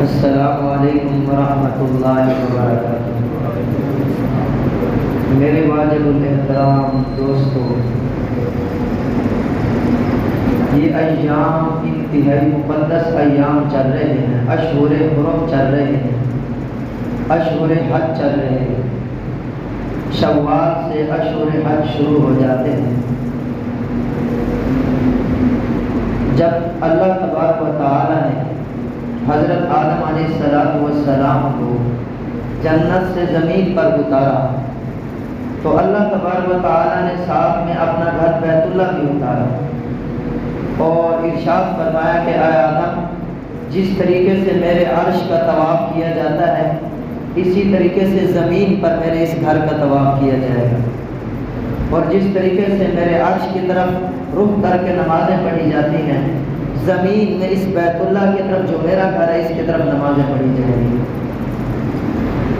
السلام علیکم ورحمۃ اللہ وبرکاتہ۔ میرے واجب الاحترام دوستو، یہ ایام انتہائی مقدس ایام چل رہے ہیں، اشہر حرم چل رہے ہیں، اشہر حج چل رہے ہیں۔ شوال سے اشہر حج شروع ہو جاتے ہیں۔ جب اللہ تبارک و تعالی نے حضرت آدم علیہ السلام کو جنت سے زمین پر اتارا تو اللہ تبارک و تعالی نے ساتھ میں اپنا گھر بیت اللہ بھی اتارا اور ارشاد فرمایا کہ اے آدم، جس طریقے سے میرے عرش کا طواف کیا جاتا ہے اسی طریقے سے زمین پر میرے اس گھر کا طواف کیا جائے گا، اور جس طریقے سے میرے عرش کی طرف رخ کر کے نمازیں پڑھی جاتی ہیں، زمین میں اس بیت اللہ کی طرف جو میرا گھر ہے اس کی طرف نمازیں پڑھی جائیں گی۔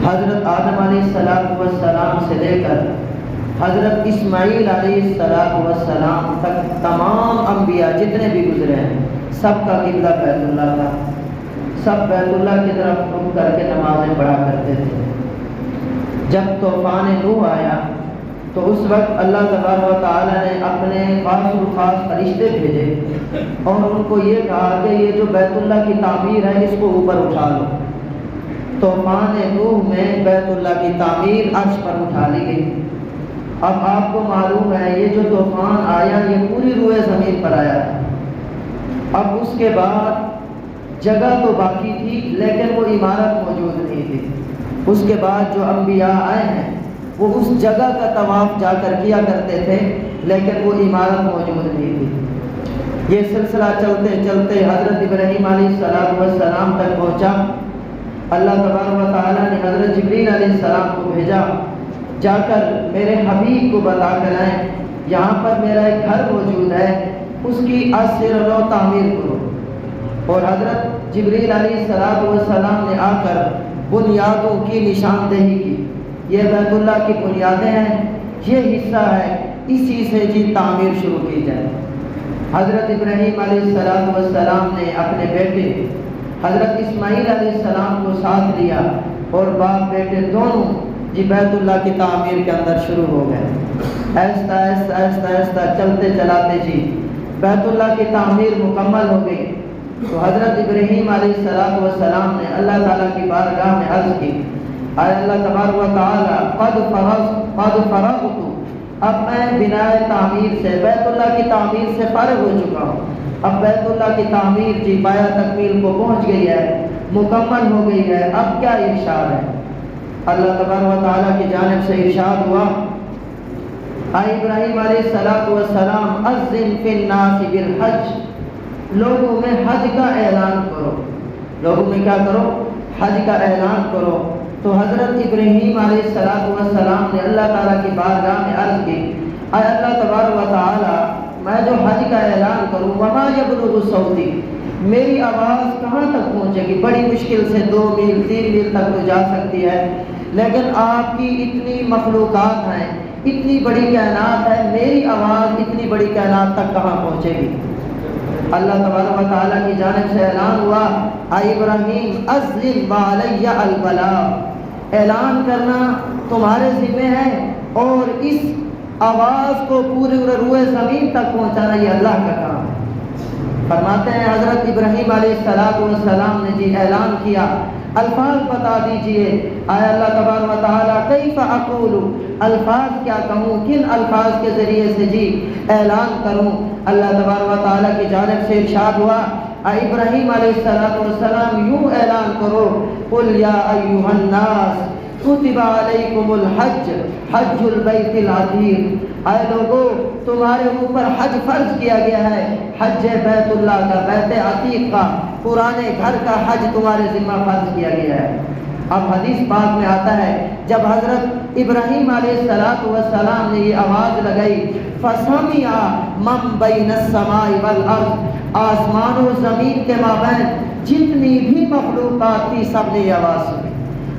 حضرت آدم علیہ السلام سے لے کر حضرت اسماعیل علیہ السلام تک تمام انبیاء جتنے بھی گزرے ہیں سب کا قبلہ بیت اللہ تھا، سب بیت اللہ کی طرف رخ کر کے نمازیں پڑھا کرتے تھے۔ جب طوفان نوح آیا تو اس وقت اللہ تبارک و تعالی نے اپنے خاص الخاص فرشتے بھیجے اور ان کو یہ کہا کہ یہ جو بیت اللہ کی تعمیر ہے اس کو اوپر اٹھا لو۔ طوفان نوح میں بیت اللہ کی تعمیر عرش پر اٹھا لی گئی۔ اب آپ کو معلوم ہے یہ جو طوفان آیا یہ پوری روئے زمین پر آیا ہے۔ اب اس کے بعد جگہ تو باقی تھی لیکن وہ عمارت موجود نہیں تھی۔ اس کے بعد جو انبیاء آئے ہیں وہ اس جگہ کا طواف جا کر کیا کرتے تھے لیکن وہ عمارت موجود نہیں تھی۔ یہ سلسلہ چلتے چلتے حضرت ابراہیم علیہ السلام تک پہنچا۔ اللہ تبارک و تعالیٰ نے حضرت جبریل علیہ السلام کو بھیجا، جا کر میرے حبیب کو بتا کر آئیں یہاں پر میرا ایک گھر موجود ہے، اس کی ازسر نو تعمیر کرو۔ اور حضرت جبریل علیہ السلام نے آ کر بنیادوں کی نشاندہی کی۔ یہ بیت اللہ کی بنیادیں ہیں، یہ حصہ ہے، اسی سے جی تعمیر شروع کی جائے۔ حضرت ابراہیم علیہ السلام نے اپنے بیٹے حضرت اسماعیل علیہ السلام کو ساتھ لیا اور باپ بیٹے دونوں جی بیت اللہ کی تعمیر کے اندر شروع ہو گئے۔ آہستہ آہستہ آہستہ آہستہ چلتے چلاتے جی بیت اللہ کی تعمیر مکمل ہو گئی۔ تو حضرت ابراہیم علیہ السلام نے اللہ تعالیٰ کی بارگاہ میں عرض کی، اے اللہ تبارک و تعالی قد فرغت، اب میں بنائے تعمیر سے بیت اللہ کی تعمیر سے فارغ ہو چکا ہوں۔ اب بیت اللہ کی تعمیر جی پایہ تکمیل کو پہنچ گئی ہے، مکمل ہو گئی ہے، اب کیا ارشاد ہے؟ اللہ تبارک و تعالیٰ کی جانب سے ارشاد ہوا، اے ابراہیم علیہ السلام اذن فی الناس بالحج، لوگوں میں حج کا اعلان کرو، لوگوں میں کیا کرو؟ حج کا اعلان کرو۔ تو حضرت ابراہیم علیہ السلام نے اللہ تعالیٰ کی بارگاہ میں عرض کی، اے اللہ تبارک و تعالی، میں جو حج کا اعلان کروں وما یبلغ صوتی، میری آواز کہاں تک پہنچے گی؟ بڑی مشکل سے 2 میل 3 میل تک تو جا سکتی ہے، لیکن آپ کی اتنی مخلوقات ہیں، اتنی بڑی کائنات ہے، میری آواز اتنی بڑی کائنات تک کہاں پہنچے گی؟ اللہ تبارک و تعالیٰ کی جانب سے اعلان ہوا، اے ابراہیم اذن وعلی البلاغ، اعلان کرنا تمہارے ذمہ ہے اور اس آواز کو پورے روئے زمین تک پہنچانا یہ اللہ کا کام ہے۔ فرماتے ہیں حضرت ابراہیم علیہ السلام نے جی اعلان کیا، الفاظ بتا دیجئے اے اللہ تبارک و تعالیٰ، کیف اقول، الفاظ کیا کہوں، کن الفاظ کے ذریعے سے جی اعلان کروں؟ اللہ تبارک و تعالیٰ کی جانب سے ارشاد ہوا، اے ابراہیم علیہ السلام یوں اعلان کرو، قل یا ایھا الناس کتب علیکم الحج حج البیت العتیق، اے لوگو تمہارے اوپر حج فرض کیا گیا ہے، حج بیت اللہ کا، بیت عتیق کا، پرانے گھر کا حج تمہارے ذمہ فرض کیا گیا ہے۔ اب حدیث پاک میں آتا ہے جب حضرت ابراہیم علیہ السلام نے یہ آواز لگائی، فَسَمِعَ مَن بَيْنَ السَّمَاءِ وَالْأَرْضِ، آسمان و زمین کے مابین جتنی بھی مخلوقات تھی سب نے یہ آواز سنی۔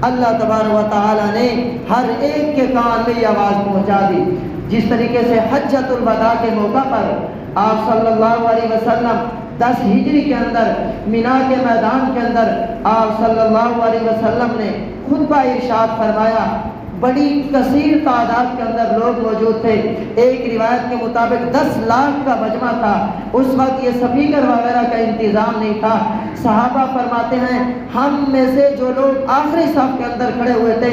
اللہ تبارک و تعالیٰ نے ہر ایک کے کان میں یہ آواز پہنچا دی۔ جس طریقے سے حجۃ الوداع کے موقع پر آپ صلی اللہ علیہ وسلم 10 ہجری کے اندر مینا کے میدان کے اندر آپ صلی اللہ علیہ وسلم نے خطبہ ارشاد فرمایا. بڑی کثیر تعداد کے اندر لوگ موجود تھے. ایک روایت کے مطابق 10 لاکھ کا مجمع تھا. اس وقت یہ سپیکر وغیرہ کا انتظام نہیں تھا. صحابہ فرماتے ہیں ہم میں سے جو لوگ آخری صف کے اندر کھڑے ہوئے تھے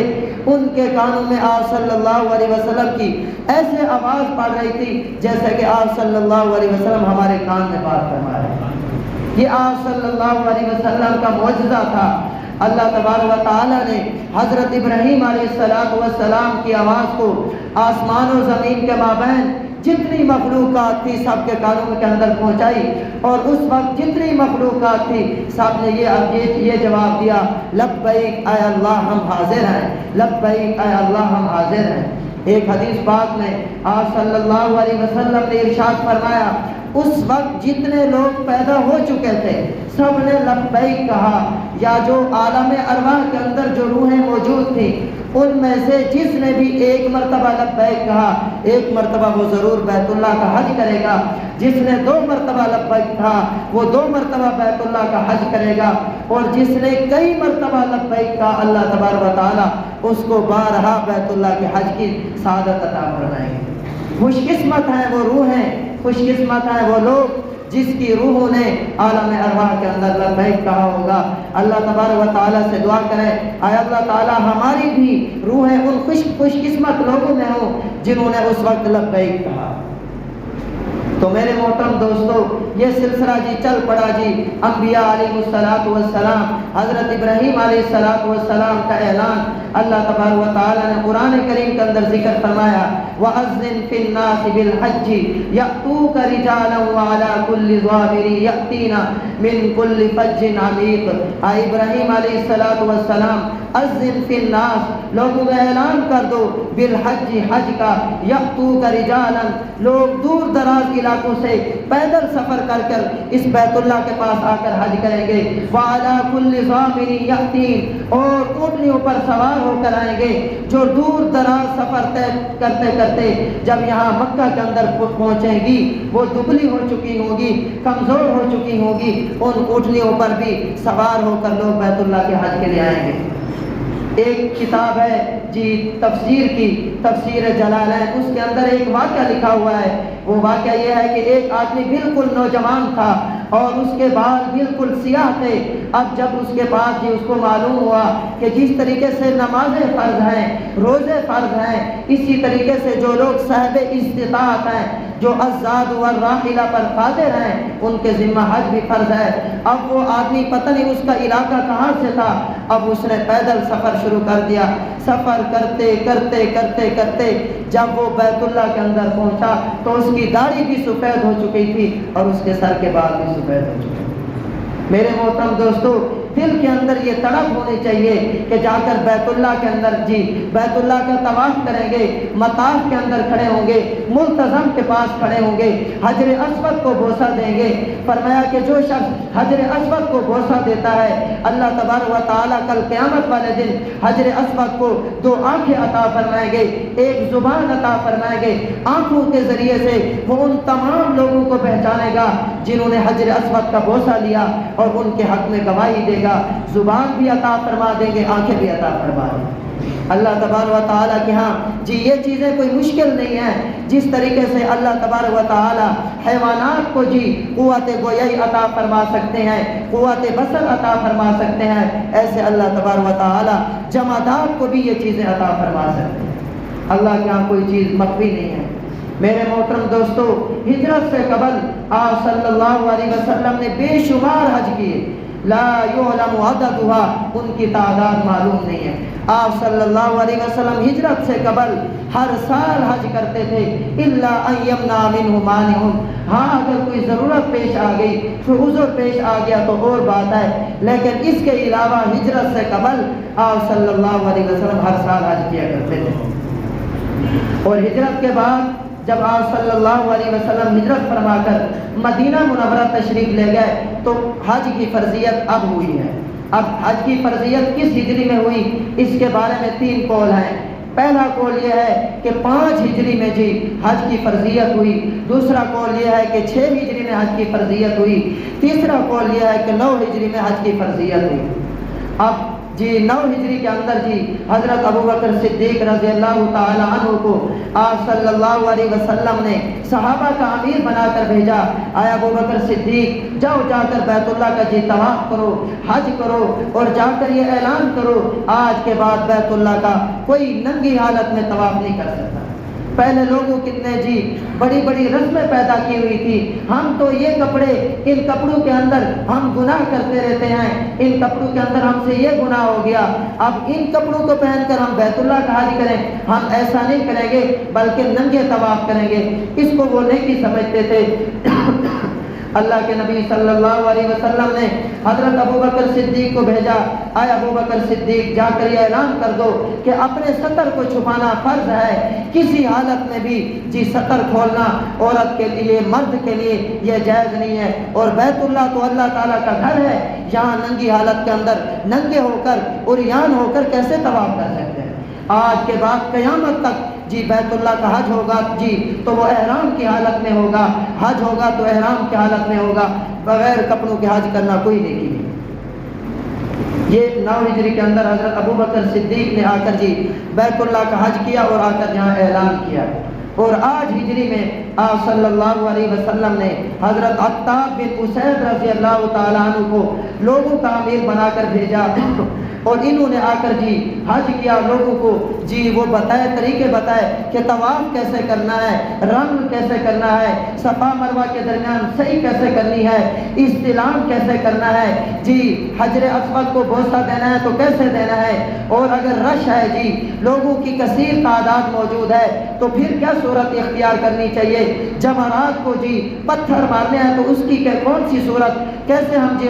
ان کے کانوں میں آپ صلی اللہ علیہ وسلم کی ایسے آواز پڑ رہی تھی جیسے کہ آپ صلی اللہ علیہ وسلم ہمارے کان میں بات فرما رہے ہیں. یہ آپ صلی اللہ علیہ وسلم کا معجزہ تھا. اللہ تبارک و تعالیٰ نے حضرت ابراہیم علیہ السلام کی آواز کو آسمان و زمین کے مابین جتنی مخلوقات تھی سب کے کانوں کے اندر پہنچائی. اور اس وقت جتنی مخلوقات تھی سب نے یہ جواب دیا لبیک اے اللہ ہم حاضر ہیں، لبیک اے اللہ ہم حاضر ہیں. ایک حدیث پاک میں آپ صلی اللہ علیہ وسلم نے ارشاد فرمایا اس وقت جتنے لوگ پیدا ہو چکے تھے سب نے لبیک کہا، یا جو عالم ارواح کے اندر جو روحیں موجود تھیں ان میں سے جس نے بھی ایک مرتبہ لبیک کہا ایک مرتبہ وہ ضرور بیت اللہ کا حج کرے گا. جس نے 2 مرتبہ لبیک کہا وہ 2 مرتبہ بیت اللہ کا حج کرے گا. اور جس نے کئی مرتبہ لبیک کہا اللہ تبارک و تعالیٰ اس کو بارہا بیت اللہ کے حج کی سعادت عطا فرمائیں گے. خوش قسمت ہیں وہ روحیں، خوش قسمت ہیں وہ لوگ جس کی روحوں نے عالم ارواح کے اندر لبیک کہا ہوگا. اللہ تبارک و تعالیٰ سے دعا کریں اے اللہ تعالیٰ ہماری بھی روحیں ان خوش قسمت لوگوں میں ہوں جنہوں نے اس وقت لبیک کہا. تو میرے محترم دوستو یہ سلسلہ جی چل پڑا جی انبیاء علیہ السلام حضرت ابراہیم علیہ السلام کا اعلان اللہ تبارک و تعالیٰ نے قرآن کریم کے اندر ذکر فرمایا وَأَذِّن فِي النَّاسِ بِالْحَجِّ يَأْتُوكَ رِجَالًا وَعَلَى كُلِّ ضَامِرٍ يَأْتِينَ مِنْ كُلِّ فَجٍّ عَمِيقٍ. اے ابراہیم علیہ السلام اذن فی الناس لوگوں میں اعلان کر دو بالحج حج کا یأتوک رجالا لوگ دور دراز علاقوں سے پیدل سفر کر کر اس بیت اللہ کے پاس آ کر حج کریں گے. وعلی کل ضامر یأتین اور اونٹنیوں پر سوار ہو کر آئیں گے جو دور دراز سفر طے کرتے کرتے جب یہاں مکہ کے اندر پہنچیں گی وہ دبلی ہو چکی ہوگی کمزور ہو چکی ہوگی ان اونٹنیوں پر بھی سوار ہو کر لوگ بیت اللہ کے حج کے لیے آئیں گے. ایک کتاب ہے جی تفسیر کی تفسیر جلالین اس کے اندر ایک واقعہ لکھا ہوا ہے. وہ واقعہ یہ ہے کہ ایک آدمی بالکل نوجوان تھا اور اس کے بال بالکل سیاہ تھے. اب جب اس کے پاس جی اس کو معلوم ہوا کہ جس طریقے سے نمازیں فرض ہیں روزے فرض ہیں اسی طریقے سے جو لوگ صاحب استطاعت ہیں جو الزاد والراحلہ پر قادر ہیں ان کے ذمہ حج بھی فرض ہے. اب وہ آدمی پتہ نہیں اس کا علاقہ کہاں سے تھا. اب اس نے پیدل سفر شروع کر دیا. سفر کرتے کرتے کرتے کرتے جب وہ بیت اللہ کے اندر پہنچا تو اس کی داڑھی بھی سفید ہو چکی تھی اور اس کے سر کے بال بھی سفید ہو چکے. میرے محترم دوستو دل کے اندر یہ تڑپ ہونی چاہیے کہ جا کر بیت اللہ کے اندر جی بیت اللہ کا طواف کریں گے مطاف کے اندر کھڑے ہوں گے ملتزم کے پاس کھڑے ہوں گے حجر اسود کو بوسہ دیں گے. فرمایا کہ جو شخص حجر اسود کو بوسہ دیتا ہے اللہ تبارک و تعالیٰ کل قیامت والے دن حجر اسود کو 2 آنکھیں عطا فرمائیں گے 1 زبان عطا فرمائیں گے. آنکھوں کے ذریعے سے وہ ان تمام لوگوں کو پہچانے گا جنہوں نے حجر اسود کا بوسہ لیا اور ان کے حق میں گواہی دے گا. زبان بھی عطا فرما دیں گے آنکھیں بھی عطا فرما دیں گے. اللہ تبارک و تعالیٰ کے ہاں جی یہ چیزیں کوئی مشکل نہیں ہیں. جس طریقے سے اللہ تبارک و تعالیٰ حیوانات کو جی قوت گویائی عطا فرما سکتے ہیں قوت بصر عطا فرما سکتے ہیں ایسے اللہ تبارک و تعالیٰ جمادات کو بھی یہ چیزیں عطا فرما سکتے ہیں. اللہ کے ہاں کوئی چیز مخفی نہیں ہے. میرے محترم دوستو ہجرت سے قبل آپ صلی اللہ علیہ وسلم نے بے شمار حج کیے لا یعلم عددها ان کی تعداد معلوم نہیں ہے. آپ صلی اللہ علیہ وسلم ہجرت سے قبل ہر سال حج کرتے تھے الا ان یمنع منہ مانع. ہاں اگر کوئی ضرورت پیش آ گئی کوئی عذر پیش آ گیا تو اور بات ہے لیکن اس کے علاوہ ہجرت سے قبل آپ صلی اللہ علیہ وسلم ہر سال حج کیا کرتے تھے. اور ہجرت کے بعد جب آپ صلی اللہ علیہ وسلم ہجرت فرما کر مدینہ منورہ تشریف لے گئے تو حج کی فرضیت اب ہوئی ہے. اب حج کی فرضیت کس ہجری میں ہوئی اس کے بارے میں 3 قول ہیں. پہلا قول یہ ہے کہ 5 ہجری میں جی حج کی فرضیت ہوئی. دوسرا قول یہ ہے کہ 6 ہجری میں حج کی فرضیت ہوئی، تیسرا قول یہ ہے کہ 9 ہجری میں حج کی فرضیت ہوئی۔ اب جی 9 ہجری کے اندر جی حضرت ابوبکر صدیق رضی اللہ تعالی عنہ کو آپ صلی اللہ علیہ وسلم نے صحابہ کا امیر بنا کر بھیجا، آیا ابوبکر صدیق جاؤ جا کر بیت اللہ کا جی طواف کرو، حج کرو، اور جا کر یہ اعلان کرو آج کے بعد بیت اللہ کا کوئی ننگی حالت میں طواف نہیں کر سکتا۔ پہلے لوگوں کتنے جی بڑی بڑی رسمیں پیدا کی ہوئی تھی، ہم تو یہ کپڑے، ان کپڑوں کے اندر ہم گناہ کرتے رہتے ہیں، ان کپڑوں کے اندر ہم سے یہ گناہ ہو گیا، اب ان کپڑوں کو پہن کر ہم بیت اللہ کا حج کریں، ہم ایسا نہیں کریں گے بلکہ ننگے طواف کریں گے۔ اس کو وہ نیکی سمجھتے تھے۔ اللہ کے نبی صلی اللہ علیہ وسلم نے حضرت ابوبکر صدیق کو بھیجا، آئے ابوبکر صدیق جا کر یہ اعلان کر دو کہ اپنے سطر کو چھپانا فرض ہے، کسی حالت میں بھی جی سطر کھولنا عورت کے لیے، مرد کے لیے یہ جائز نہیں ہے، اور بیت اللہ تو اللہ تعالیٰ کا گھر ہے، یہاں ننگی حالت کے اندر ننگے ہو کر عریان ہو کر کیسے طواف کر سکتے ہیں؟ آج کے بعد قیامت تک جی بیت اللہ کا حج ہوگا جی تو وہ احرام کی حالت میں ہوگا، حج ہوگا تو احرام کی حالت میں ہوگا، بغیر کپڑوں کے حج کرنا کوئی نیکی نہیں۔ یہ 9 ہجری کے اندر حضرت ابوبکر صدیق نے آ کر جی بیت اللہ کا حج کیا اور آ کر یہاں اعلان کیا، اور آج ہجری میں آپ صلی اللہ علیہ وسلم نے حضرت عتاب بن اسید رضی اللہ تعالیٰ عنہ کو لوگوں کا امیر بنا کر بھیجا، اور انہوں نے آ کر جی حج کیا، لوگوں کو جی وہ بتائے، طریقے بتائے کہ طواف کیسے کرنا ہے، رمل کیسے کرنا ہے، صفا مروہ کے درمیان صحیح کیسے کرنی ہے، استلام کیسے کرنا ہے، جی حجر اسود کو بوسہ دینا ہے تو کیسے دینا ہے، اور اگر رش ہے جی لوگوں کی کثیر تعداد موجود ہے تو پھر کیا صورت اختیار کرنی چاہیے، جمرات کو جی پتھر مارنے ہیں تو اس کی کون سی صورت، کیسے ہم جی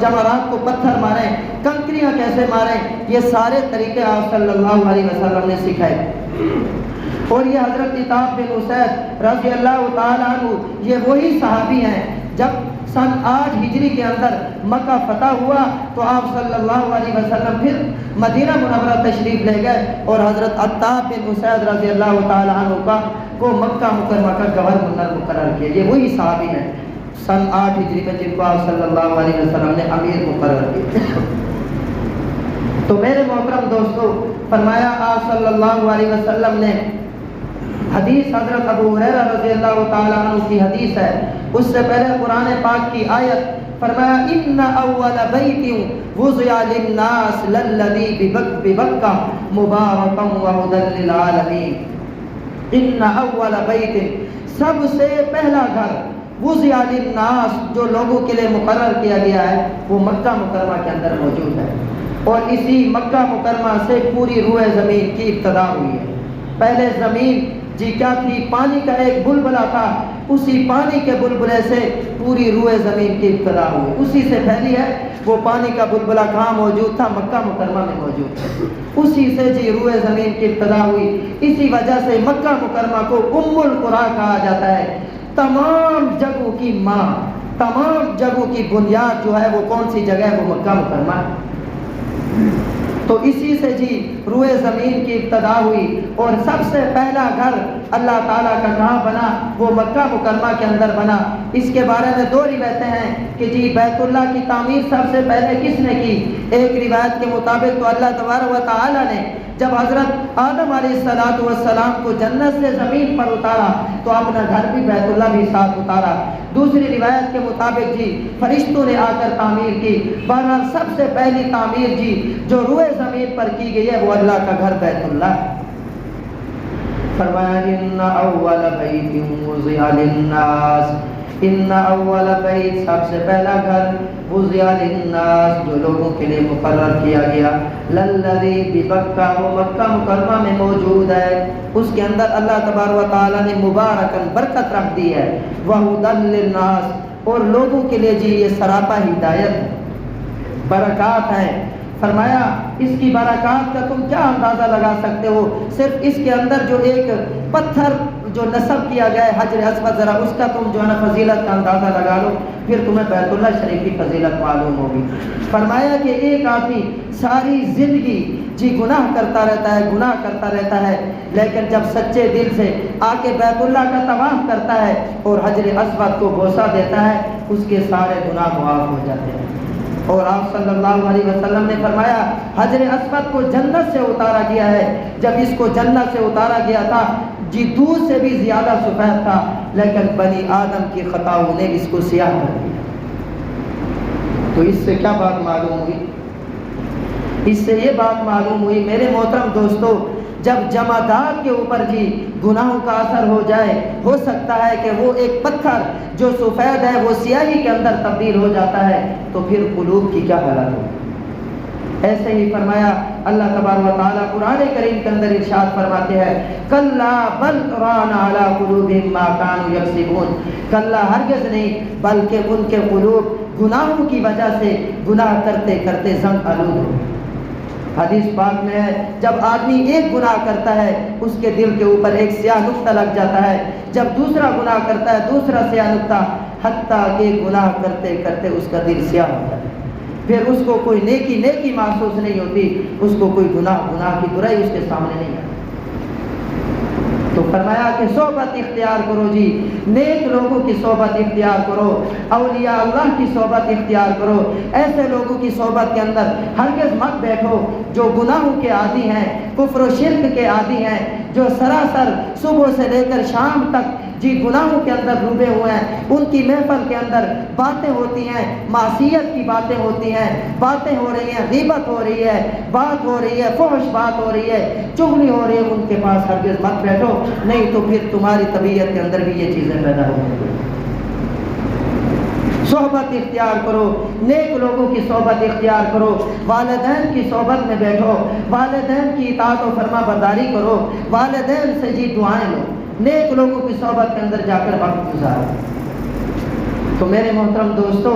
جمرات کو پتھر ماریں، کنکریاں کیسے ماریں، یہ سارے طریقے آپ صلی اللہ علیہ وسلم نے سکھائے۔ اور یہ حضرت عتاب بن اسید رضی اللہ تعالیٰ عنہ یہ وہی صحابی ہیں جب سن 8 ہجری کے اندر مکہ فتح ہوا تو آپ صلی اللہ علیہ وسلم پھر مدینہ منورہ تشریف لے گئے اور حضرت عتاب بن اسید رضی اللہ تعالیٰ عنہ کو مکہ مکرمہ کا گورنر مقرر کیا۔ یہ وہی صحابی ہیں سن 8 ہجری میں جن کو آپ صلی اللہ علیہ وسلم نے امیر مقرر کیا۔ تو میرے محترم دوستو، فرمایا آپ صلی اللہ علیہ وسلم نے حدیث حضرت ابو ہریرہ رضی اللہ تعالیٰ عنہ کی حدیث ہے، اس سے پہلے قرآن پاک کی آیت، فرمایا ان اول بیت وضع للناس للذی ببکہ مبارکا وہدی للعالمین۔ ان اول بیت، سب سے پہلا گھر، وضع للناس، جو لوگوں کے لیے مقرر کیا گیا ہے وہ مکہ مکرمہ کے اندر موجود ہے، اور اسی مکہ مکرمہ سے پوری روئے زمین کی ابتدا ہوئی ہے۔ پہلے زمین جی کیا تھی، پانی کا ایک بلبلہ تھا، اسی پانی کے بلبلے سے پوری روئے زمین کی ابتدا ہوئی، اسی سے پھیلی ہے۔ وہ پانی کا بلبلہ کہاں موجود تھا؟ مکہ مکرمہ میں موجود تھا، اسی سے جی روئے زمین کی ابتدا ہوئی۔ اسی وجہ سے مکہ مکرمہ کو ام القریٰ کہا جاتا ہے، تمام جگہوں کی ماں، تمام جگہوں کی بنیاد جو ہے وہ کون سی جگہ ہے؟ وہ مکہ مکرمہ ہے۔ تو اسی سے جی روئے زمین کی ابتدا ہوئی، اور سب سے پہلا گھر اللہ تعالیٰ کا کہاں بنا؟ وہ مکہ مکرمہ کے اندر بنا۔ اس کے بارے میں 2 روایتیں ہیں کہ جی بیت اللہ کی تعمیر سب سے پہلے کس نے کی؟ ایک روایت کے مطابق تو اللہ تبارک و تعالیٰ نے جب حضرت آدم علیہ السلام کو جنت سے زمین پر اتارا تو اپنا گھر بھی بیت اللہ بھی ساتھ اتارا۔ دوسری روایت کے مطابق جی فرشتوں نے آ کر تعمیر کی۔ بہرحال سب سے پہلی تعمیر جی جو روئے زمین پر کی گئی ہے وہ اللہ کا گھر بیت اللہ ہے۔ فرمایا ان اول بیت وضع للناس، ان اول بیت، سب سے پہلا گھر، وضع للناس، جو لوگوں کے لیے مقرر کیا گیا، للذی ببکہ، وہ مکہ مکرمہ میں موجود ہے، اس کے اندر اللہ تبارک و تعالیٰ نے مبارکن، برکت رکھ دی ہے، وہدی للناس، اور لوگوں کے لیے جی یہ سراپا ہدایت، برکات ہیں۔ فرمایا اس کی برکات کا تم کیا اندازہ لگا سکتے ہو؟ صرف اس کے اندر جو ایک پتھر جو نصب کیا گیا ہے حجر اسود، ذرا اس کا تم جو ہے نا فضیلت کا اندازہ لگا لو، پھر تمہیں بیت اللہ شریف کی فضیلت معلوم ہوگی۔ فرمایا کہ ایک آدمی ساری زندگی جی گناہ کرتا رہتا ہے، گناہ کرتا رہتا ہے، لیکن جب سچے دل سے آ کے بیت اللہ کا طواف کرتا ہے اور حجر اسود کو بوسہ دیتا ہے، اس کے سارے گناہ معاف ہو جاتے ہیں۔ اور آپ صلی اللہ علیہ وسلم نے فرمایا حجر اسود کو جنت سے اتارا گیا ہے، جب اس کو جنت سے اتارا گیا تھا جی دودھ سے بھی زیادہ سفید تھا، لیکن بنی آدم کی خطاؤں نے اس کو سیاہ کر دیا۔ تو اس سے کیا بات معلوم ہوئی؟ اس سے یہ بات معلوم ہوئی میرے محترم دوستو، جب جمادات کے اوپر جی گناہوں کا اثر ہو جائے، ہو سکتا ہے کہ وہ ایک پتھر جو سفید ہے وہ سیاہی کے اندر تبدیل ہو جاتا ہے، تو پھر قلوب کی کیا حالت ہو۔ ایسے ہی فرمایا اللہ تبارک و تعالیٰ قرآن کریم کے اندر ارشاد فرماتے ہیں کلا بل ران علی قلوبہم ما کانوا یکسبون، کلا ہرگز نہیں بلکہ ان کے قلوب گناہوں کی وجہ سے گناہ کرتے کرتے زنگ آلود ہو۔ حدیث پاک میں ہے جب آدمی ایک گناہ کرتا ہے اس کے دل کے اوپر ایک سیاہ نقطہ لگ جاتا ہے، جب دوسرا گناہ کرتا ہے دوسرا سیاہ نقطہ، حتیٰ کہ گناہ کرتے کرتے اس کا دل سیاہ ہوتا ہے، پھر اس کو کوئی نیکی محسوس نہیں ہوتی، اس کو کوئی گناہ کی برائی اس کے سامنے نہیں آتی۔ تو فرمایا کہ صحبت اختیار کرو جی، نیک لوگوں کی صحبت اختیار کرو، اولیاء اللہ کی صحبت اختیار کرو، ایسے لوگوں کی صحبت کے اندر ہرگز مت بیٹھو جو گناہوں کے عادی ہیں، کفر و شرک کے عادی ہیں، جو سراسر صبح سے لے کر شام تک جی گناہوں کے اندر ڈوبے ہوئے ہیں۔ ان کی محفل کے اندر باتیں ہوتی ہیں، معصیت کی باتیں ہوتی ہیں، باتیں ہو رہی ہیں، غیبت ہو رہی ہے، بات ہو رہی ہے، فحش بات ہو رہی ہے، چغلی ہو رہی ہے، ان کے پاس ہرگز مت بیٹھو، نہیں تو پھر تمہاری طبیعت کے اندر بھی یہ چیزیں پیدا ہوں گی۔ صحبت اختیار کرو، نیک لوگوں کی صحبت اختیار کرو، والدین کی صحبت میں بیٹھو، والدین کی اطاعت و فرما برداری کرو، والدین سے جی دعائیں لو، نیک لوگوں کی صحبت کے اندر جا کر وقت گزارو۔ تو میرے محترم دوستو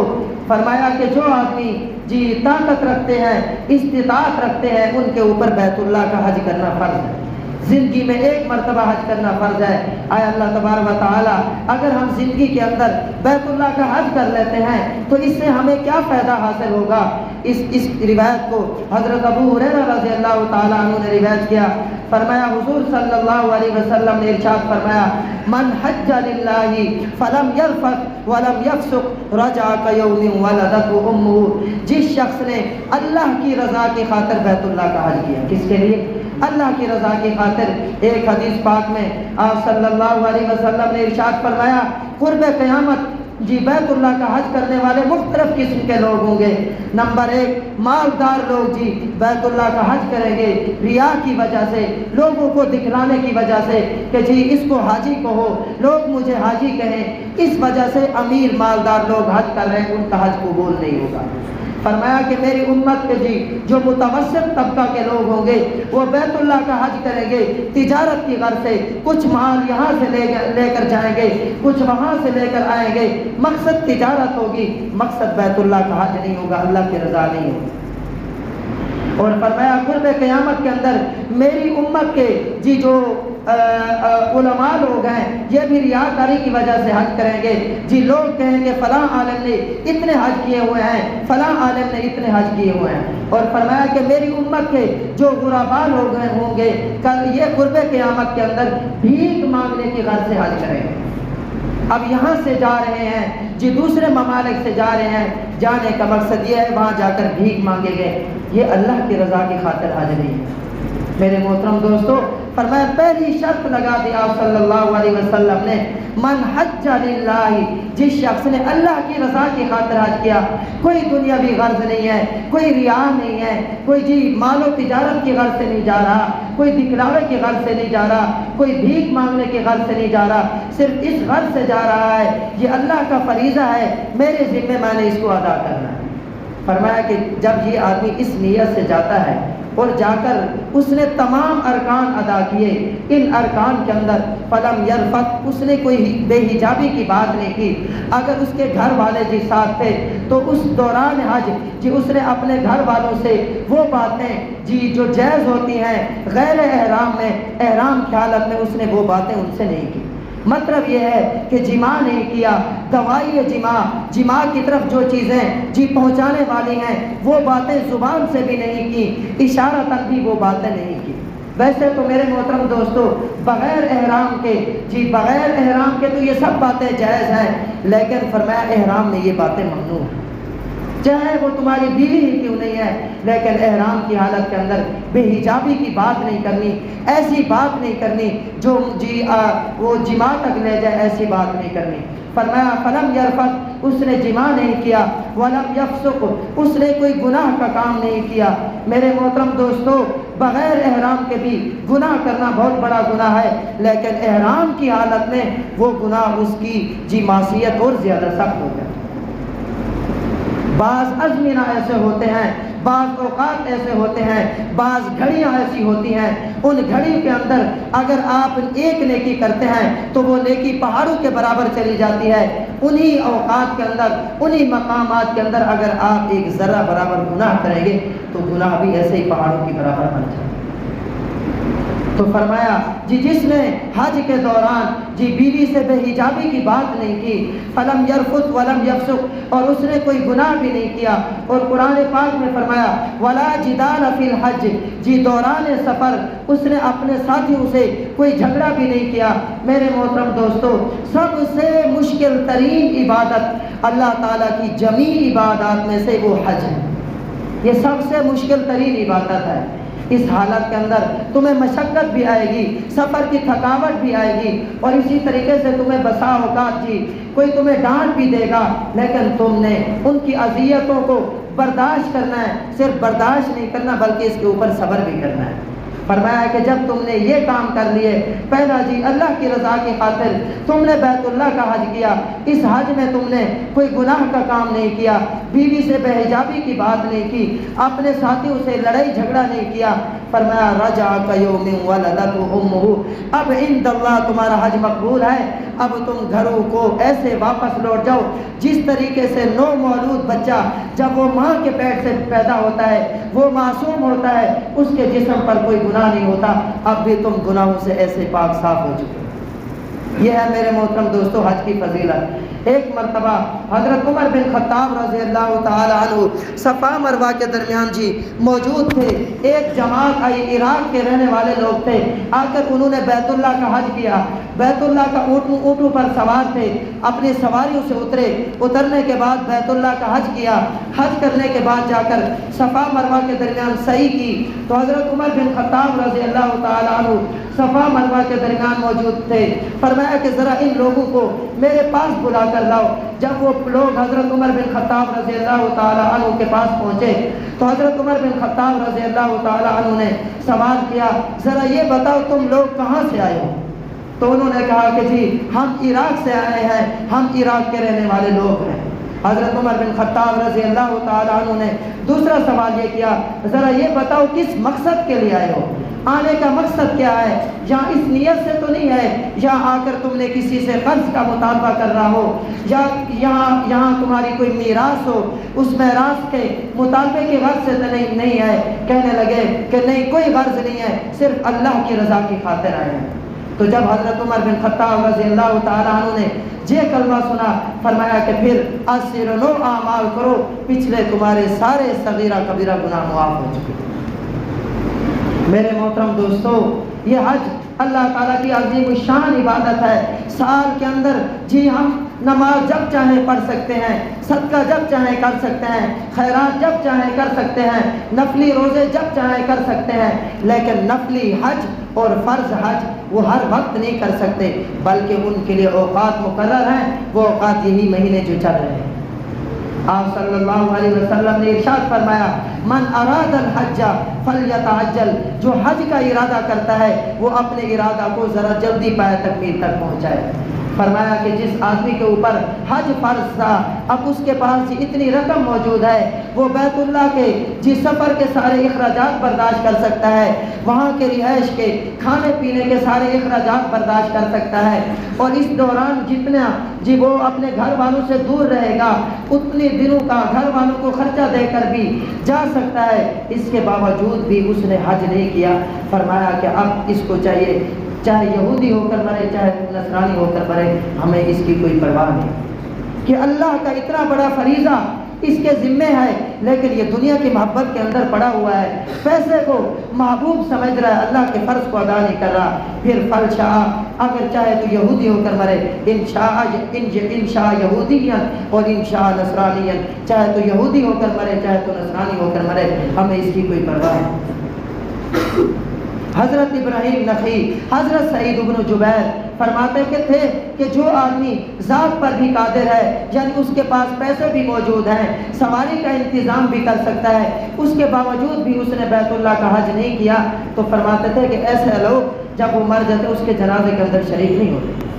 فرمایا کہ جو آدمی جی طاقت رکھتے ہیں، استطاعت رکھتے ہیں، ان کے اوپر بیت اللہ کا حج کرنا فرض ہے، زندگی میں ایک مرتبہ حج کرنا فرض ہے۔ آیا اللہ تبارک و تعالی اگر ہم زندگی کے اندر بیت اللہ کا حج کر لیتے ہیں تو اس سے ہمیں کیا فائدہ حاصل ہوگا؟ اس روایت کو حضرت ابو ہریرہ رضی اللہ تعالیٰ عنہ نے روایت کیا، فرمایا حضور صلی اللہ علیہ وسلم نے ارشاد فرمایا من حج للہ فلم یرفث ولم یفسق رجع کیوم ولدته امہ، جس شخص نے اللہ کی رضا کی خاطر بیت اللہ کا حج کیا، کس کے لیے؟ اللہ کی رضا کی خاطر۔ ایک حدیث پاک میں آپ صلی اللہ علیہ وسلم نے ارشاد فرمایا قرب قیامت جی بیت اللہ کا حج کرنے والے مختلف قسم کے لوگ ہوں گے۔ نمبر ایک مالدار لوگ جی بیت اللہ کا حج کریں گے ریا کی وجہ سے، لوگوں کو دکھلانے کی وجہ سے کہ جی اس کو حاجی کہو، لوگ مجھے حاجی کہیں، اس وجہ سے امیر مالدار لوگ حج کر رہے ہیں، ان کا حج قبول نہیں ہوگا۔ فرمایا کہ میری امت کے جی جو متوسط طبقہ کے لوگ ہوں گے وہ بیت اللہ کا حج کریں گے تجارت کی غرض سے، کچھ مال یہاں سے لے کر جائیں گے، کچھ وہاں سے لے کر آئیں گے، مقصد تجارت ہوگی، مقصد بیت اللہ کا حج نہیں ہوگا، اللہ کی رضا نہیں ہوگی۔ اور فرمایا قرب قیامت کے اندر میری امت کے جی جو علماء لوگ ہیں یہ بھی ریاکاری کی وجہ سے حج کریں گے، جی لوگ کہیں گے فلاں عالم نے اتنے حج کیے ہوئے ہیں، فلاں عالم نے اتنے حج کیے ہوئے ہیں۔ اور فرمایا کہ میری امت کے جو غرباء لوگ ہوں گے یہ قرب قیامت کے اندر بھیک مانگنے کی غرض سے حج کریں گے۔ اب یہاں سے جا رہے ہیں جی دوسرے ممالک سے جا رہے ہیں، جانے کا مقصد یہ ہے وہاں جا کر بھیک مانگیں گے، یہ اللہ کی رضا کی خاطر حج نہیں ہے۔ میرے محترم دوستو فرمایا پہلی شرط لگا دی آپ صلی اللہ علیہ وسلم نے من حج للہ، جس شخص نے اللہ کی رضا کی خاطر حج کیا، کوئی دنیاوی غرض نہیں ہے، کوئی ریا نہیں ہے، کوئی جی مال و تجارت کی غرض سے نہیں جا رہا، کوئی دکھلاوے کی غرض سے نہیں جا رہا، کوئی بھیک مانگنے کی غرض سے نہیں جا رہا، صرف اس غرض سے جا رہا ہے یہ اللہ کا فریضہ ہے میرے ذمہ، میں نے اس کو ادا کرنا ہے۔ فرمایا کہ جب یہ آدمی اس نیت سے جاتا ہے اور جا کر اس نے تمام ارکان ادا کیے، ان ارکان کے اندر فلم یرفث، اس نے کوئی بے حجابی کی بات نہیں کی، اگر اس کے گھر والے جی ساتھ تھے تو اس دوران حج جی اس نے اپنے گھر والوں سے وہ باتیں جی جو جائز ہوتی ہیں غیر احرام میں، احرام کی حالت میں اس نے وہ باتیں ان سے نہیں کی۔ مطلب یہ ہے کہ جمع نہیں کیا، دوائی جمع کی طرف جو چیزیں جی پہنچانے والی ہیں وہ باتیں زبان سے بھی نہیں کی، اشارہ تک بھی وہ باتیں نہیں کی۔ ویسے تو میرے محترم دوستو بغیر احرام کے تو یہ سب باتیں جائز ہیں، لیکن فرمایا احرام میں یہ باتیں ممنوع ہیں، چاہے وہ تمہاری بیوی ہی کیوں نہیں ہے، لیکن احرام کی حالت کے اندر بے حجابی کی بات نہیں کرنی، ایسی بات نہیں کرنی جو وہ جماع تک لے جائے، ایسی بات نہیں کرنی۔ فرمایا فلم یرفث، اس نے جماع نہیں کیا، ولم یفسق، اس نے کوئی گناہ کا کام نہیں کیا۔ میرے محترم دوستو بغیر احرام کے بھی گناہ کرنا بہت بڑا گناہ ہے، لیکن احرام کی حالت میں وہ گناہ اس کی معصیت اور زیادہ سخت ہو جائے۔ بعض ازمنہ ایسے ہوتے ہیں، بعض اوقات ایسے ہوتے ہیں، بعض گھڑیاں ایسی ہوتی ہیں، ان گھڑی کے اندر اگر آپ ایک نیکی کرتے ہیں تو وہ نیکی پہاڑوں کے برابر چلی جاتی ہے، انہی اوقات کے اندر، انہی مقامات کے اندر اگر آپ ایک ذرہ برابر گناہ کریں گے تو گناہ بھی ایسے ہی پہاڑوں کی برابر بن جائے۔ تو فرمایا جس نے حج کے دوران بیوی سے بے حجابی کی بات نہیں کی، فلم یرفث ولم یفسق، اور اس نے کوئی گناہ بھی نہیں کیا، اور قرآن پاک میں فرمایا ولا جدال فی الحج، دوران سفر اس نے اپنے ساتھیوں سے کوئی جھگڑا بھی نہیں کیا۔ میرے محترم دوستو سب سے مشکل ترین عبادت اللہ تعالیٰ کی جمیع عبادات میں سے وہ حج ہے، یہ سب سے مشکل ترین عبادت ہے۔ اس حالت کے اندر تمہیں مشقت بھی آئے گی، سفر کی تھکاوٹ بھی آئے گی، اور اسی طریقے سے تمہیں بسا اوقات کوئی تمہیں ڈانٹ بھی دے گا، لیکن تم نے ان کی اذیتوں کو برداشت کرنا ہے، صرف برداشت نہیں کرنا بلکہ اس کے اوپر صبر بھی کرنا ہے۔ فرمایا کہ جب تم نے یہ کام کر لیے، پہلا اللہ کی رضا کی خاطر تم نے بیت اللہ کا حج کیا، اس حج میں تم نے کوئی گناہ کا کام نہیں کیا، بیوی سے بے حجابی کی بات نہیں کی، اپنے ساتھیوں سے لڑائی جھگڑا نہیں کیا، فرمایا رجع کیوم ولدتہ امہ، اب عند اللہ تمہارا حج مقبول ہے، اب تم گھروں کو ایسے واپس لوٹ جاؤ جس طریقے سے نو مولود بچہ جب وہ ماں کے پیٹ سے پیدا ہوتا ہے وہ معصوم ہوتا ہے، اس کے جسم پر کوئی گناہ نہیں ہوتا، اب بھی تم گناہوں سے ایسے پاک صاف ہو چکے۔ یہ ہے میرے محترم دوستو حج کی فضیلت۔ ایک مرتبہ حضرت عمر بن خطاب رضی اللہ تعالی عنہ صفا مروہ کے درمیان موجود تھے، ایک جماعت آئی، عراق کے رہنے والے لوگ تھے، آ کر انہوں نے بیت اللہ کا حج کیا، بیت اللہ کا اونٹوں پر سوار تھے، اپنی سواریوں سے اترنے کے بعد بیت اللہ کا حج کیا، حج کرنے کے بعد جا کر صفا مروہ کے درمیان سعی کی، تو حضرت عمر بن خطاب رضی اللہ تعالی عنہ صفا مروہ کے درمیان موجود تھے، فرمایا کہ ذرا ان لوگوں کو میرے پاس بلا کر لاؤ۔ جب وہ لوگ حضرت عمر بن خطاب رضی اللہ تعالی عنہ کے پاس پہنچے تو حضرت عمر بن خطاب رضی اللہ تعالی عنہ نے سوال کیا، ذرا یہ بتاؤ تم لوگ کہاں سے آئے ہو؟ تو انہوں نے کہا کہ ہم عراق سے آئے ہیں، ہم عراق کے رہنے والے لوگ ہیں۔ حضرت عمر بن خطاب رضی اللہ تعالی عنہ نے دوسرا سوال یہ کیا، ذرا یہ بتاؤ کس مقصد کے لیے آئے ہو؟ آنے کا مقصد کیا ہے؟ یہاں اس نیت سے تو نہیں ہے یہاں آ کر تم نے کسی سے قرض کا مطالبہ کر رہا ہو، یا یہاں تمہاری کوئی میراث ہو، اس میراث کے مطالبے کی غرض سے تو نہیں ہے۔ کہنے لگے کہ نہیں، کوئی غرض نہیں ہے، صرف اللہ کی رضا کی خاطر آئے ہیں۔ تو جب حضرت عمر بن خطاب رضی اللہ تعالی عنہ نے یہ کلمہ سنا، فرمایا کہ پھر اسرنو اعمال کرو، پچھلے تمہارے سارے صغیرہ کبیرہ گناہ معاف ہو چکے۔ میرے محترم دوستو یہ حج اللہ تعالیٰ کی عظیم الشان عبادت ہے۔ سال کے اندر ہم نماز جب چاہیں پڑھ سکتے ہیں، صدقہ جب چاہیں کر سکتے ہیں، خیرات جب چاہیں کر سکتے ہیں، نفلی روزے جب چاہیں کر سکتے ہیں، لیکن نفلی حج اور فرض حج وہ ہر وقت نہیں کر سکتے، بلکہ ان کے لیے اوقات مقرر ہیں، وہ اوقات یہی مہینے جو چل رہے ہیں۔ آپ صلی اللہ علیہ وسلم نے ارشاد فرمایا من اراد الحج فلیتعجل، جو حج کا ارادہ کرتا ہے وہ اپنے ارادہ کو ذرا جلدی پائے تکمیل تک پہنچائے۔ فرمایا کہ جس آدمی کے اوپر حج فرض تھا، اب اس کے پاس اتنی رقم موجود ہے، وہ بیت اللہ کے سفر کے سارے اخراجات برداشت کر سکتا ہے، وہاں کے رہائش کے کھانے پینے کے سارے اخراجات برداشت کر سکتا ہے، اور اس دوران جتنا وہ اپنے گھر والوں سے دور رہے گا اتنے دنوں کا گھر والوں کو خرچہ دے کر بھی جا سکتا ہے۔ اس کے باوجود بھی اس نے حج نہیں کیا۔ فرمایا کہ اب اس کو چاہیے چاہے یہودی ہو کر مرے چاہے نصرانی ہو کر مرے، ہمیں اس کی کوئی پرواہ نہیں کہ اللہ کا اتنا بڑا فریضہ اس کے ذمے ہے، لیکن یہ دنیا کی محبت کے اندر پڑا ہوا ہے، پیسے کو محبوب سمجھ رہا ہے، اللہ کے فرض کو ادا نہیں کر رہا۔ پھر فل شاء، اگر چاہے تو یہودی ہو کر مرے، ان شاء یہودیاں اور ان شاء نصرانیاں، چاہے تو یہودی ہو کر مرے چاہے تو نصرانی ہو کر مرے، ہمیں اس کی کوئی پرواہ نہیں۔ حضرت ابراہیم نخعی، حضرت سعید بن جبیر فرماتے کہ تھے کہ جو آدمی ذات پر بھی قادر ہے، یعنی اس کے پاس پیسے بھی موجود ہیں، سواری کا انتظام بھی کر سکتا ہے، اس کے باوجود بھی اس نے بیت اللہ کا حج نہیں کیا، تو فرماتے تھے کہ ایسے لوگ جب وہ مر جاتے اس کے جنازے کے اندر شریک نہیں ہوتے۔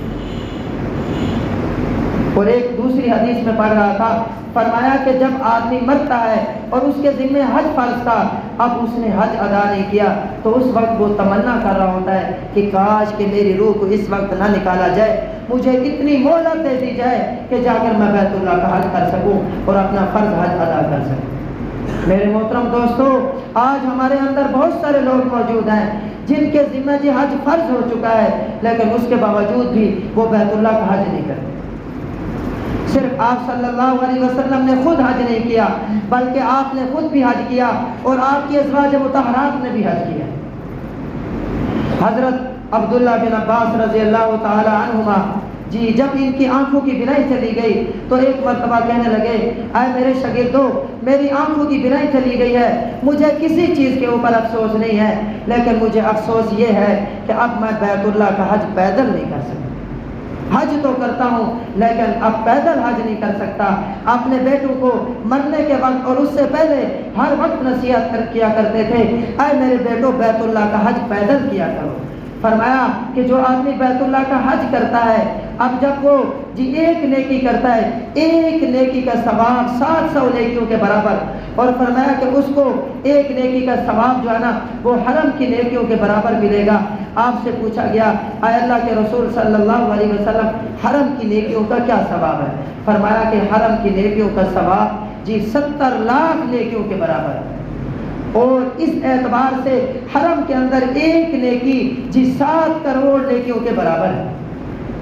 اور ایک دوسری حدیث میں پڑھ رہا تھا، فرمایا کہ جب آدمی مرتا ہے اور اس کے ذمہ حج فرض تھا، اب اس نے حج ادا نہیں کیا، تو اس وقت وہ تمنا کر رہا ہوتا ہے کہ کاش کہ میری روح کو اس وقت نہ نکالا جائے، مجھے اتنی مہلت دے دی جائے کہ جا کر میں بیت اللہ کا حج کر سکوں اور اپنا فرض حج ادا کر سکوں۔ میرے محترم دوستو، آج ہمارے اندر بہت سارے لوگ موجود ہیں جن کے ذمہ حج فرض ہو چکا ہے، لیکن اس کے باوجود بھی وہ بیت اللہ کا حج نہیں کرتے۔ صرف آپ صلی اللہ علیہ وسلم نے خود حج نہیں کیا، بلکہ آپ نے خود بھی حج کیا اور آپ کی ازواج مطہرات نے بھی حج کیا۔ حضرت عبداللہ بن عباس رضی اللہ تعالی عنہما جب ان کی آنکھوں کی بینائی چلی گئی تو ایک مرتبہ کہنے لگے، اے میرے شاگردو، میری آنکھوں کی بینائی چلی گئی ہے، مجھے کسی چیز کے اوپر افسوس نہیں ہے، لیکن مجھے افسوس یہ ہے کہ اب میں بیت اللہ کا حج پیدل نہیں کر سکتا۔ حج تو کرتا ہوں لیکن اب پیدل حج نہیں کر سکتا۔ اپنے بیٹوں کو مرنے کے وقت اور اس سے پہلے ہر وقت نصیحت کیا کرتے تھے، اے میرے بیٹو بیت اللہ کا حج پیدل کیا کرو۔ فرمایا کہ جو آدمی بیت اللہ کا حج کرتا ہے، اب جب وہ ایک نیکی کرتا ہے، ایک نیکی کا ثواب 700 نیکیوں کے برابر، اور فرمایا کہ اس کو ایک نیکی کا ثواب جو ہے نا وہ حرم کی نیکیوں کے برابر ملے گا۔ آپ سے پوچھا گیا، اے اللہ کے رسول صلی اللہ علیہ وسلم، حرم کی نیکیوں کا کیا ثواب ہے؟ فرمایا کہ حرم کی نیکیوں کا ثواب 70 لاکھ نیکیوں کے برابر ہے، اور اس اعتبار سے حرم کے اندر ایک نیکی 7 کروڑ نیکیوں کے برابر ہے۔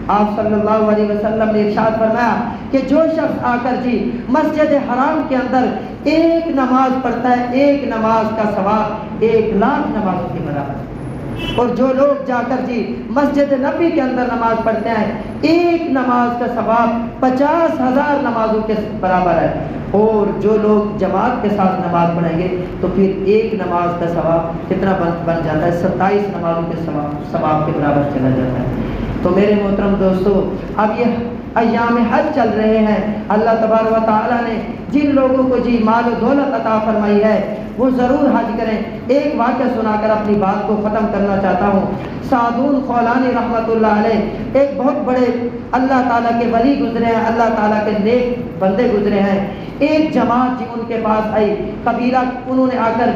آپ صلی اللہ علیہ وسلم نے ارشاد فرمایا کہ جو شخص آ کر مسجد حرام کے اندر ایک نماز پڑھتا ہے، ایک نماز کا ثواب 1 لاکھ نمازوں کے برابر ہے، اور جو لوگ جا کر مسجد نبی کے اندر نماز پڑھتے ہیں، ایک نماز کا ثواب 50,000 نمازوں کے برابر ہے، اور جو لوگ جماعت کے ساتھ نماز پڑھیں گے تو پھر ایک نماز کا ثواب کتنا بن جاتا ہے؟ 27 نمازوں کے ثواب کے برابر چلا جاتا ہے۔ تو میرے محترم دوستو، اب یہ ایام حج چل رہے ہیں، اللہ تبارک و تعالیٰ نے جن لوگوں کو مال و دولت عطا فرمائی ہے وہ ضرور حج کریں۔ ایک واقعہ سنا کر اپنی بات کو ختم کرنا چاہتا ہوں۔ سعدون خولانی رحمۃ اللہ علیہ ایک بہت بڑے اللہ تعالیٰ کے ولی گزرے ہیں، اللہ تعالیٰ کے نیک بندے گزرے ہیں۔ ایک جماعت ان کے پاس آئی، قبیلہ، انہوں نے آ کر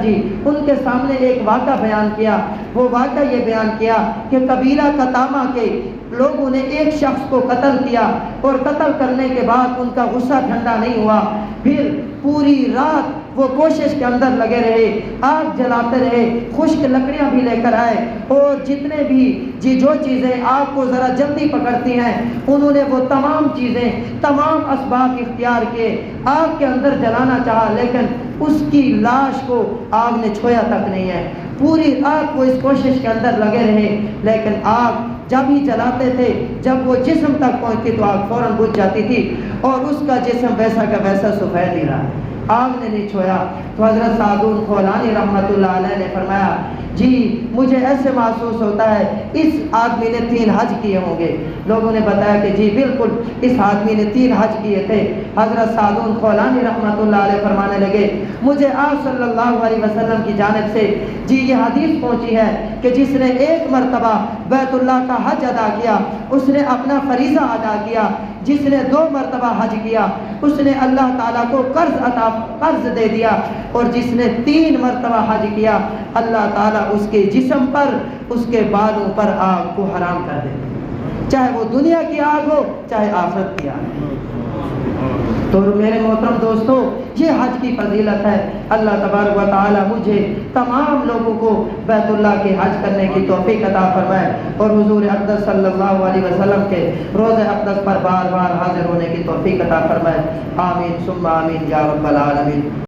ان کے سامنے ایک واقعہ بیان کیا۔ وہ واقعہ یہ بیان کیا کہ قبیلہ قطامہ کے لوگوں نے ایک شخص کو قتل کیا، اور قتل کرنے کے بعد ان کا غصہ ٹھنڈا نہیں ہوا، پھر پوری رات وہ کوشش کے اندر لگے رہے، آگ جلاتے رہے، خشک لکڑیاں بھی لے کر آئے، اور جتنے بھی جو چیزیں آگ کو ذرا جلدی پکڑتی ہیں انہوں نے وہ تمام چیزیں، تمام اسباب اختیار کیے، آگ کے اندر جلانا چاہا، لیکن اس کی لاش کو آگ نے چھویا تک نہیں ہے۔ پوری رات وہ اس کوشش کے اندر لگے رہے، لیکن آگ جب ہی جلاتے تھے، جب وہ جسم تک پہنچتی تو آگ فوراً بجھ جاتی تھی، اور اس کا جسم ویسا کا ویسا سفید ہی رہا، آگ نے نہیں چھویا۔ تو حضرت سعدون خولانی رحمۃ اللہ علیہ نے فرمایا، مجھے ایسے محسوس ہوتا ہے اس آدمی نے 3 حج کیے ہوں گے۔ لوگوں نے بتایا کہ بالکل اس آدمی نے 3 حج کیے تھے۔ حضرت سعدون خولانی رحمۃ اللہ علیہ فرمانے لگے، مجھے آپ صلی اللہ علیہ وسلم کی جانب سے یہ حدیث پہنچی ہے کہ جس نے ایک مرتبہ بیت اللہ کا حج ادا کیا اس نے اپنا فریضہ ادا کیا، جس نے 2 مرتبہ حج کیا اس نے اللہ تعالیٰ کو قرض دے دیا، اور جس نے 3 مرتبہ حج کیا اللہ تعالیٰ اس کے جسم پر، اس کے بالوں پر آگ کو حرام کر دے، چاہے وہ دنیا کی آگ ہو چاہے آخرت کی آگ ہو۔ تو میرے محترم دوستو، یہ حج کی فضیلت ہے۔ اللہ تبارک و تعالی مجھے تمام لوگوں کو بیت اللہ کے حج کرنے کی توفیق عطا فرمائے اور حضور اقدس صلی اللہ علیہ وسلم کے روضہ اقدس پر بار بار حاضر ہونے کی توفیق عطا فرمائے۔ آمین ثم آمین یا رب العالمین۔